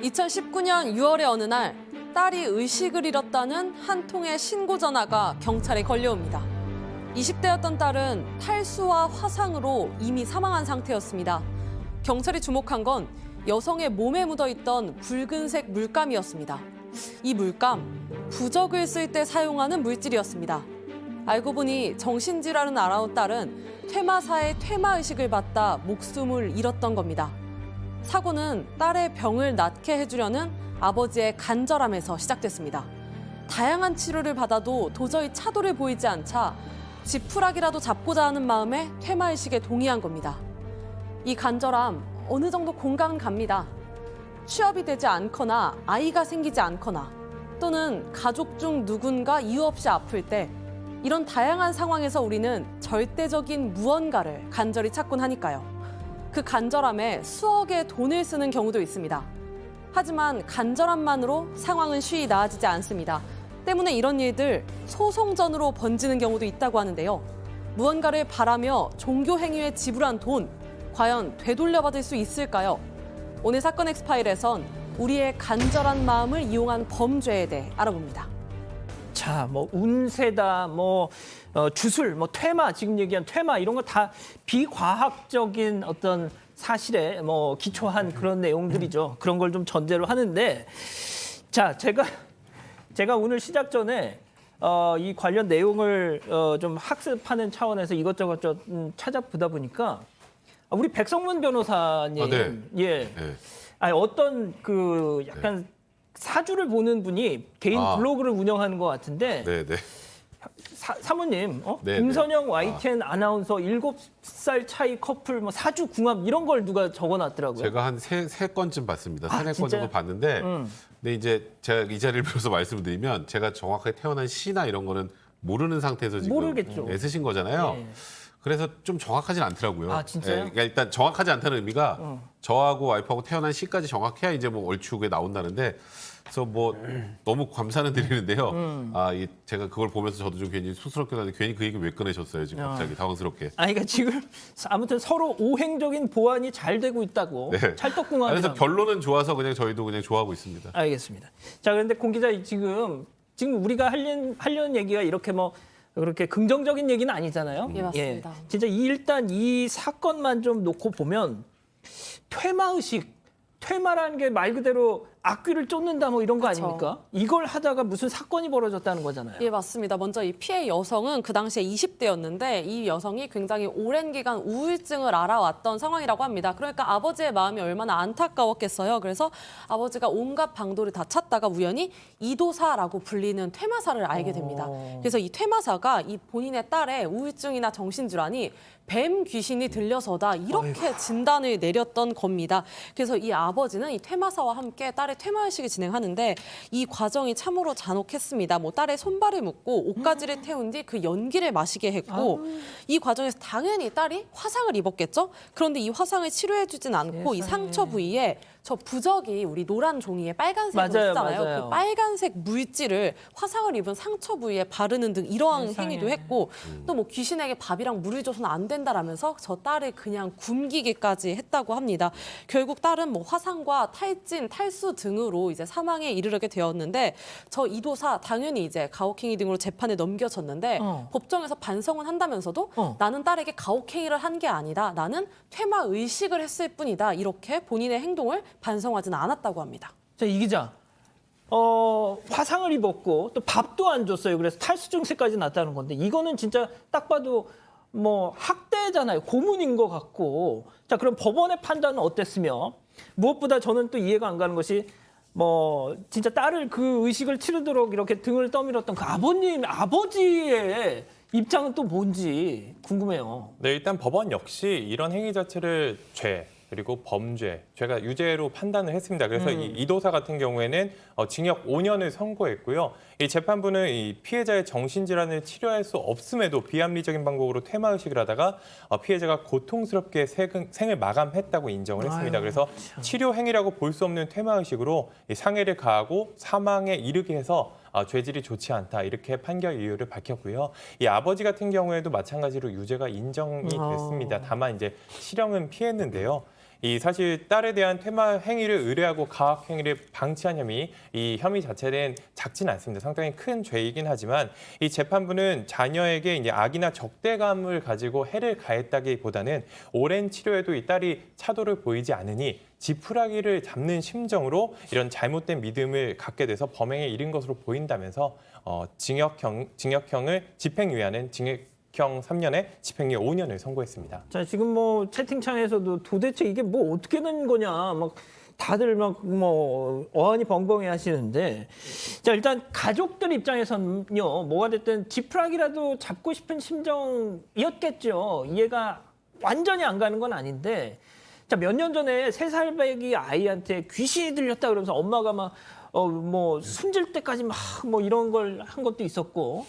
2019년 6월의 어느 날 딸이 의식을 잃었다는 한 통의 신고 전화가 경찰에 걸려옵니다. 20대였던 딸은 탈수와 화상으로 이미 사망한 상태였습니다. 경찰이 주목한 건 여성의 몸에 묻어있던 붉은색 물감이었습니다. 이 물감, 부적을 쓸 때 사용하는 물질이었습니다. 알고 보니 정신질환을 앓아온 딸은 퇴마사의 퇴마의식을 받다 목숨을 잃었던 겁니다. 사고는 딸의 병을 낫게 해주려는 아버지의 간절함에서 시작됐습니다. 다양한 치료를 받아도 도저히 차도를 보이지 않자 지푸라기라도 잡고자 하는 마음에 퇴마의식에 동의한 겁니다. 이 간절함 어느 정도 공감 갑니다. 취업이 되지 않거나 아이가 생기지 않거나 또는 가족 중 누군가 이유 없이 아플 때 이런 다양한 상황에서 우리는 절대적인 무언가를 간절히 찾곤 하니까요. 그 간절함에 수억의 돈을 쓰는 경우도 있습니다. 하지만 간절함만으로 상황은 쉬이 나아지지 않습니다. 때문에 이런 일들 소송전으로 번지는 경우도 있다고 하는데요. 무언가를 바라며 종교 행위에 지불한 돈, 과연 되돌려받을 수 있을까요? 오늘 사건 엑스파일에선 우리의 간절한 마음을 이용한 범죄에 대해 알아봅니다. 자, 뭐 운세다, 주술, 퇴마, 지금 얘기한 퇴마 이런 거 다 비과학적인 어떤 사실에 기초한 그런 내용들이죠. 그런 걸 좀 전제로 하는데, 자, 제가 오늘 시작 전에 이 관련 내용을 좀 학습하는 차원에서 이것저것 좀 찾아보다 보니까 우리 백성문 변호사님, 네. 예, 네. 아니 어떤 그 약간 사주를 보는 분이 개인 블로그를 운영하는 것 같은데 네. 사모님, 네, 김선영 네. YTN 아나운서 7살 차이 커플 사주 궁합 이런 걸 누가 적어놨더라고요. 제가 한 세 건쯤 봤습니다. 세네 건 진짜요? 정도 봤는데 근데 이제 제가 이 자리를 빌어서 말씀을 드리면 제가 정확하게 태어난 시나 이런 거는 모르는 상태에서 지금 모르겠죠. 애쓰신 거잖아요. 네. 그래서 좀 정확하진 않더라고요. 아, 진짜요? 그러니까 일단 정확하지 않다는 의미가 저하고 와이프하고 태어난 시까지 정확해야 이제 얼추 그게 나온다는데 그래서 너무 감사는 드리는데요. 제가 그걸 보면서 저도 좀 괜히 쑥스럽게 하는데 괜히 그 얘기 왜 꺼내셨어요? 지금 갑자기 당황스럽게. 그러니까 지금 아무튼 서로 오행적인 보완이 잘 되고 있다고. 네. 찰떡궁합이. 그래서 결론은 좋아서 그냥 저희도 그냥 좋아하고 있습니다. 알겠습니다. 자, 그런데 공 기자 지금 우리가 하려는 얘기가 이렇게 그렇게 긍정적인 얘기는 아니잖아요. 예, 맞습니다. 진짜 일단 이 사건만 좀 놓고 보면 퇴마라는 게 말 그대로 악귀를 쫓는다 이런 거 그쵸. 아닙니까? 이걸 하다가 무슨 사건이 벌어졌다는 거잖아요. 예, 맞습니다. 먼저 이 피해 여성은 그 당시에 20대였는데 이 여성이 굉장히 오랜 기간 우울증을 앓아왔던 상황이라고 합니다. 그러니까 아버지의 마음이 얼마나 안타까웠겠어요. 그래서 아버지가 온갖 방도를 다 찾다가 우연히 이도사라고 불리는 퇴마사를 알게 됩니다. 그래서 이 퇴마사가 이 본인의 딸의 우울증이나 정신질환이 뱀 귀신이 들려서다 이렇게 진단을 내렸던 겁니다. 그래서 이 아버지는 이 퇴마사와 함께 딸의 퇴마의식을 진행하는데 이 과정이 참으로 잔혹했습니다. 딸의 손발을 묶고 옷가지를 태운 뒤 그 연기를 마시게 했고 이 과정에서 당연히 딸이 화상을 입었겠죠. 그런데 이 화상을 치료해주진 않고 이 상처 부위에 저 부적이 우리 노란 종이에 빨간색으로 쓰잖아요. 맞아요. 그 빨간색 물질을 화상을 입은 상처 부위에 바르는 등 이러한 행위도 했고 또 귀신에게 밥이랑 물을 줘서는 안 된다라면서 저 딸을 그냥 굶기기까지 했다고 합니다. 결국 딸은 화상과 탈진, 탈수 등으로 이제 사망에 이르게 되었는데 저 이도사 당연히 이제 가혹행위 등으로 재판에 넘겨졌는데 법정에서 반성은 한다면서도 나는 딸에게 가혹행위를 한 게 아니다. 나는 퇴마 의식을 했을 뿐이다. 이렇게 본인의 행동을 반성하지는 않았다고 합니다. 자, 이 기자. 화상을 입었고 또 밥도 안 줬어요. 그래서 탈수 증세까지 났다는 건데 이거는 진짜 딱 봐도 학대잖아요. 고문인 것 같고. 자, 그럼 법원의 판단은 어땠으며 무엇보다 저는 또 이해가 안 가는 것이 진짜 딸을 그 의식을 치르도록 이렇게 등을 떠밀었던 그 아버지의 입장은 또 뭔지 궁금해요. 네, 일단 법원 역시 이런 행위 자체를 그리고 죄가 유죄로 판단을 했습니다. 그래서 이 이도사 같은 경우에는 징역 5년을 선고했고요. 이 재판부는 이 피해자의 정신질환을 치료할 수 없음에도 비합리적인 방법으로 퇴마의식을 하다가 피해자가 고통스럽게 생을 마감했다고 인정을 했습니다. 그래서 치료 행위라고 볼 수 없는 퇴마의식으로 이 상해를 가하고 사망에 이르게 해서 죄질이 좋지 않다 이렇게 판결 이유를 밝혔고요. 이 아버지 같은 경우에도 마찬가지로 유죄가 인정이 됐습니다. 다만 이제 실형은 피했는데요. 이 사실 딸에 대한 퇴마 행위를 의뢰하고 가학 행위를 방치한 혐의, 이 혐의 자체는 작지는 않습니다. 상당히 큰 죄이긴 하지만 이 재판부는 자녀에게 이제 악이나 적대감을 가지고 해를 가했다기보다는 오랜 치료에도 이 딸이 차도를 보이지 않으니 지푸라기를 잡는 심정으로 이런 잘못된 믿음을 갖게 돼서 범행에 이른 것으로 보인다면서 징역형을 집행유예하는 징역형 3년에 집행유예 5년을 선고했습니다. 자, 지금 뭐 채팅창에서도 도대체 이게 뭐 어떻게 된 거냐 막 다들 막 뭐 어안이 벙벙해 하시는데, 자, 일단 가족들 입장에서는요, 뭐가 됐든 지푸라기라도 잡고 싶은 심정이었겠죠. 이해가 완전히 안 가는 건 아닌데, 자, 몇 년 전에 3살 배기 아이한테 귀신이 들렸다 그러면서 엄마가 막 뭐 숨질 때까지 막 뭐 이런 걸 한 것도 있었고,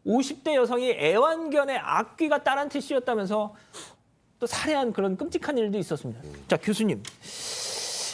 50대 여성이 애완견의 악귀가 딸한테 씌웠다면서 또 살해한 그런 끔찍한 일도 있었습니다. 자, 교수님,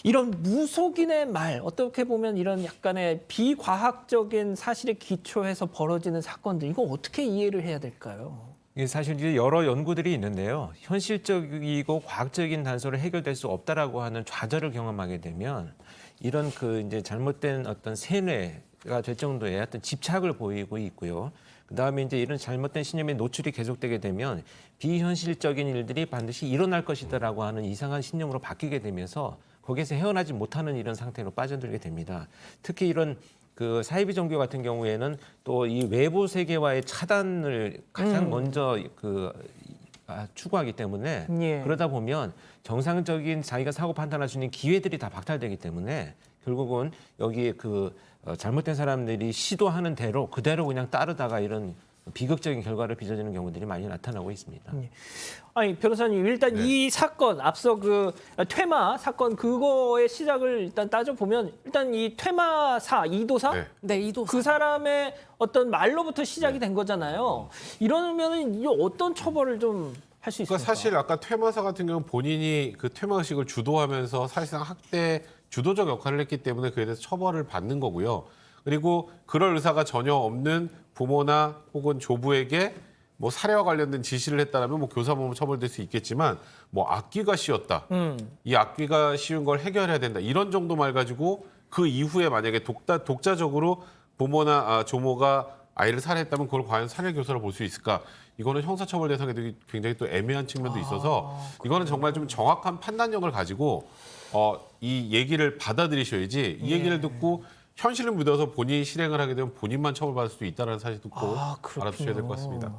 이런 무속인의 말, 어떻게 보면 이런 약간의 비과학적인 사실에 기초해서 벌어지는 사건들, 이거 어떻게 이해를 해야 될까요? 이게 사실 이제 여러 연구들이 있는데요. 현실적이고 과학적인 단서로 해결될 수 없다라고 하는 좌절을 경험하게 되면 이런 그 이제 잘못된 어떤 세뇌가 될 정도의 어떤 집착을 보이고 있고요. 그다음에 이제 이런 잘못된 신념에 노출이 계속되게 되면 비현실적인 일들이 반드시 일어날 것이다라고 하는 이상한 신념으로 바뀌게 되면서 거기에서 헤어나지 못하는 이런 상태로 빠져들게 됩니다. 특히 이런 그 사이비 종교 같은 경우에는 또 이 외부 세계와의 차단을 가장 먼저 추구하기 때문에 예. 그러다 보면 정상적인 자기가 사고 판단할 수 있는 기회들이 다 박탈되기 때문에 결국은 여기에 잘못된 사람들이 시도하는 대로 그대로 그냥 따르다가 이런 비극적인 결과를 빚어지는 경우들이 많이 나타나고 있습니다. 아니, 변호사님, 일단 이 사건, 앞서 그 퇴마 사건, 그거의 시작을 일단 따져보면, 일단 이 퇴마사, 이도사? 네. 네, 이도 그 사람의 어떤 말로부터 시작이 된 거잖아요. 이러면은 이 어떤 처벌을 좀 할 수 있습니까? 그러니까 사실 아까 퇴마사 같은 경우는 본인이 그 퇴마 의식을 주도하면서 사실상 학대 주도적 역할을 했기 때문에 그에 대해서 처벌을 받는 거고요. 그리고 그럴 의사가 전혀 없는 부모나 혹은 조부에게 뭐 살해와 관련된 지시를 했다라면 뭐 교사범으로 처벌될 수 있겠지만, 뭐 악귀가 씌웠다. 이 악귀가 씌운 걸 해결해야 된다. 이런 정도 말 가지고 그 이후에 만약에 독자적으로 부모나 조모가 아이를 살해했다면 그걸 과연 살해 교사로 볼 수 있을까? 이거는 형사처벌 대상이 되기 굉장히 또 애매한 측면도 있어서 이거는 정말 좀 정확한 판단력을 가지고 이 얘기를 받아들이셔야지, 이 얘기를 듣고 현실을 믿어서 본인이 실행을 하게 되면 본인만 처벌받을 수도 있다는 사실도 꼭 알아두셔야 될 것 같습니다.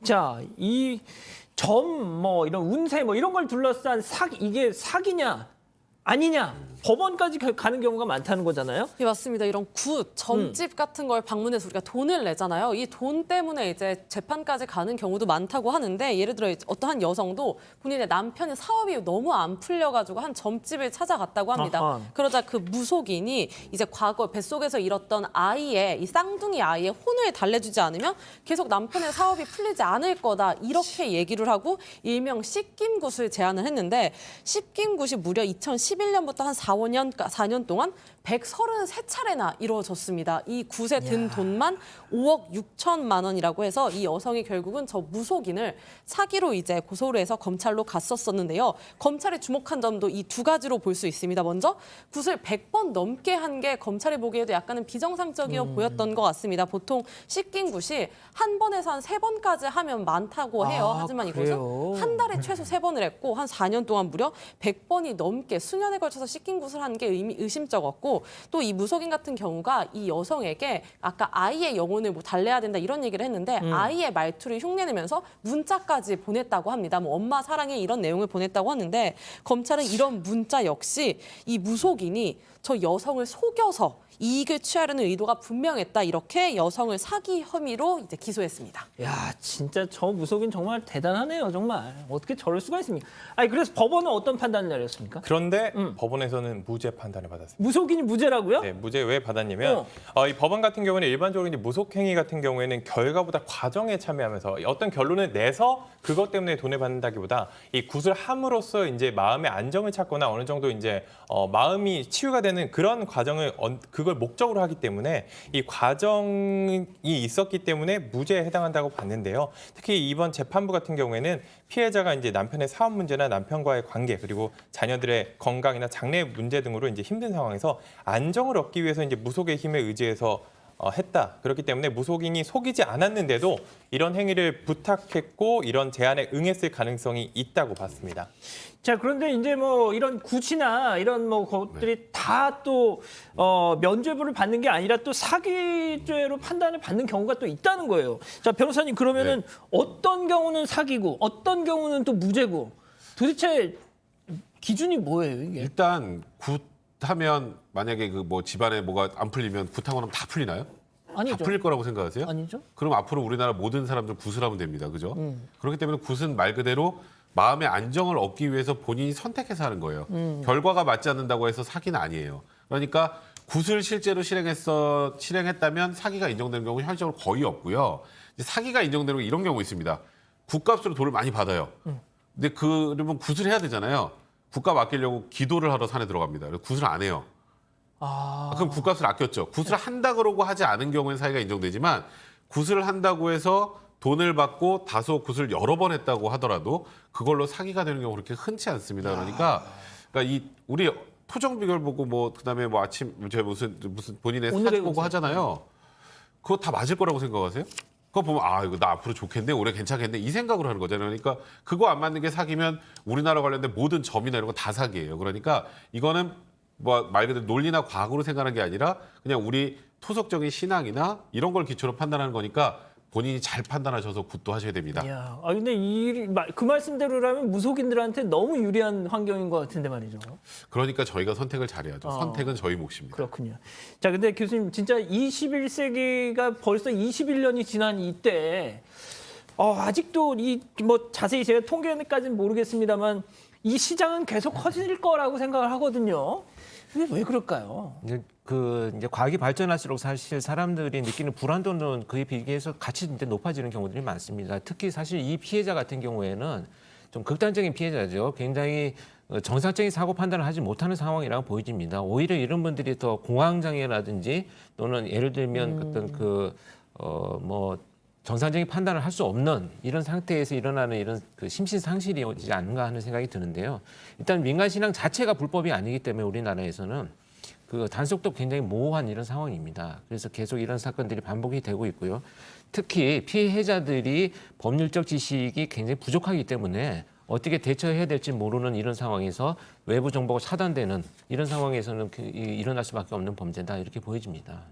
자, 이 뭐 이런 운세 뭐 이런 걸 둘러싼 이게 사기냐 아니냐, 법원까지 가는 경우가 많다는 거잖아요. 예, 맞습니다. 이런 점집 같은 걸 방문해서 우리가 돈을 내잖아요. 이 돈 때문에 이제 재판까지 가는 경우도 많다고 하는데, 예를 들어 어떠한 여성도 본인의 남편의 사업이 너무 안 풀려가지고 한 점집을 찾아갔다고 합니다. 아하. 그러자 그 무속인이 이제 과거 뱃속에서 잃었던 이 쌍둥이 아이의 혼을 달래주지 않으면 계속 남편의 사업이 풀리지 않을 거다, 이렇게 얘기를 하고 일명 씻김굿을 제안을 했는데, 씻김굿이 무려 2011년부터 한 4년 동안 133차례나 이루어졌습니다. 이 굿에 든 돈만 5억 6천만 원이라고 해서 이 여성이 결국은 저 무속인을 사기로 이제 고소를 해서 검찰로 갔었었는데요. 검찰이 주목한 점도 이 두 가지로 볼 수 있습니다. 먼저 굿을 100번 넘게 한 게 검찰이 보기에도 약간은 비정상적이어 보였던 것 같습니다. 보통 씻긴 굿이 한 번에서 한 3번까지 하면 많다고 해요. 하지만 그래요? 이곳은 한 달에 최소 3번을 했고 한 4년 동안 무려 100번이 넘게 수년에 걸쳐서 씻긴 굿을 한 게 의심쩍었고, 또 이 무속인 같은 경우가 이 여성에게 아까 아이의 영혼을 뭐 달래야 된다 이런 얘기를 했는데 아이의 말투를 흉내내면서 문자까지 보냈다고 합니다. 뭐 엄마 사랑해 이런 내용을 보냈다고 하는데, 검찰은 이런 문자 역시 이 무속인이 저 여성을 속여서 이익을 취하려는 의도가 분명했다, 이렇게 여성을 사기 혐의로 이제 기소했습니다. 야, 진짜 저 무속인 정말 대단하네요, 정말. 어떻게 저럴 수가 있습니까? 아니, 그래서 법원은 어떤 판단을 내렸습니까? 그런데 법원에서는 무죄 판단을 받았습니다. 무속인이 무죄라고요? 네, 무죄 왜 받았냐면 이 법원 같은 경우는 일반적으로 이제 무속행위 같은 경우에는 결과보다 과정에 참여하면서 어떤 결론을 내서 그것 때문에 돈을 받는다기보다 이 굿을 함으로써 이제 마음의 안정을 찾거나 어느 정도 이제 마음이 치유가 되는 그런 과정을 그걸 목적으로 하기 때문에 이 과정이 있었기 때문에 무죄에 해당한다고 봤는데요. 특히 이번 재판부 같은 경우에는 피해자가 이제 남편의 사업 문제나 남편과의 관계 그리고 자녀들의 건강이나 장래 문제 등으로 이제 힘든 상황에서 안정을 얻기 위해서 이제 무속의 힘에 의지해서 했다. 그렇기 때문에 무속인이 속이지 않았는데도 이런 행위를 부탁했고 이런 제안에 응했을 가능성이 있다고 봤습니다. 자, 그런데 이제 뭐 이런 굿이나 이런 뭐 것들이 다 또 면죄부를 받는 게 아니라 또 사기죄로 판단을 받는 경우가 또 있다는 거예요. 자, 변호사님 그러면은 어떤 경우는 사기고 어떤 경우는 또 무죄고 도대체 기준이 뭐예요, 이게? 일단 굿하면 만약에 그 뭐 집안에 뭐가 안 풀리면 굿하고 나면 다 풀리나요? 아니죠. 다 풀릴 거라고 생각하세요? 아니죠. 그럼 앞으로 우리나라 모든 사람들 굿을 하면 됩니다. 그죠? 그렇기 때문에 굿은 말 그대로 마음의 안정을 얻기 위해서 본인이 선택해서 하는 거예요. 결과가 맞지 않는다고 해서 사기는 아니에요. 그러니까 굿을 실제로 실행했다면 사기가 인정되는 경우는 현실적으로 거의 없고요. 이제 사기가 인정되는 이런 경우 있습니다. 굿값으로 돈을 많이 받아요. 근데 그러면 굿을 해야 되잖아요. 굿값 아끼려고 기도를 하러 산에 들어갑니다. 그래서 굿을 안 해요. 그럼 굿값을 아꼈죠. 굿을 한다 그러고 하지 않은 경우에는 사기가 인정되지만 굿을 한다고 해서 돈을 받고 다소 굿을 여러 번 했다고 하더라도 그걸로 사기가 되는 경우 그렇게 흔치 않습니다. 그러니까 이 우리 토정 비결 보고 뭐 그다음에 뭐 아침 저 무슨 본인의 오늘의 사주 보고 운세. 하잖아요. 그거 다 맞을 거라고 생각하세요? 그거 보면 아 이거 나 앞으로 좋겠네 올해 괜찮겠네 이 생각으로 하는 거잖아요. 그러니까 그거 안 맞는 게 사기면 우리나라 관련된 모든 점이나 이런 거 다 사기예요. 그러니까 이거는 뭐 말 그대로 논리나 과학으로 생각하는 게 아니라 그냥 우리 토속적인 신앙이나 이런 걸 기초로 판단하는 거니까 본인이 잘 판단하셔서 굿도 하셔야 됩니다. 야, 근데 그 말씀대로라면 무속인들한테 너무 유리한 환경인 것 같은데 말이죠. 그러니까 저희가 선택을 잘해야죠. 선택은 저희 몫입니다. 그렇군요. 자, 근데 교수님 진짜 21세기가 벌써 21년이 지난 이때 아직도 이 뭐 자세히 제가 통계까지는 모르겠습니다만 이 시장은 계속 커질 거라고 생각을 하거든요. 근데 왜 그럴까요? 이제 과학이 발전할수록 사실 사람들이 느끼는 불안도는 그에 비교해서 같이 이제 높아지는 경우들이 많습니다. 특히 사실 이 피해자 같은 경우에는 좀 극단적인 피해자죠. 굉장히 정상적인 사고 판단을 하지 못하는 상황이라고 보여집니다. 오히려 이런 분들이 더 공황장애라든지 또는 예를 들면 어떤 뭐 정상적인 판단을 할 수 없는 이런 상태에서 일어나는 이런 그 심신 상실이 오지 않는가 하는 생각이 드는데요. 일단 민간 신앙 자체가 불법이 아니기 때문에 우리나라에서는 그 단속도 굉장히 모호한 이런 상황입니다. 그래서 계속 이런 사건들이 반복이 되고 있고요. 특히 피해자들이 법률적 지식이 굉장히 부족하기 때문에 어떻게 대처해야 될지 모르는 이런 상황에서 외부 정보가 차단되는 이런 상황에서는 일어날 수밖에 없는 범죄다 이렇게 보여집니다.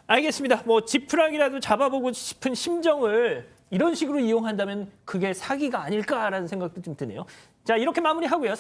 알겠습니다. 뭐 지푸라기라도 잡아보고 싶은 심정을 이런 식으로 이용한다면 그게 사기가 아닐까라는 생각도 좀 드네요. 자, 이렇게 마무리하고요.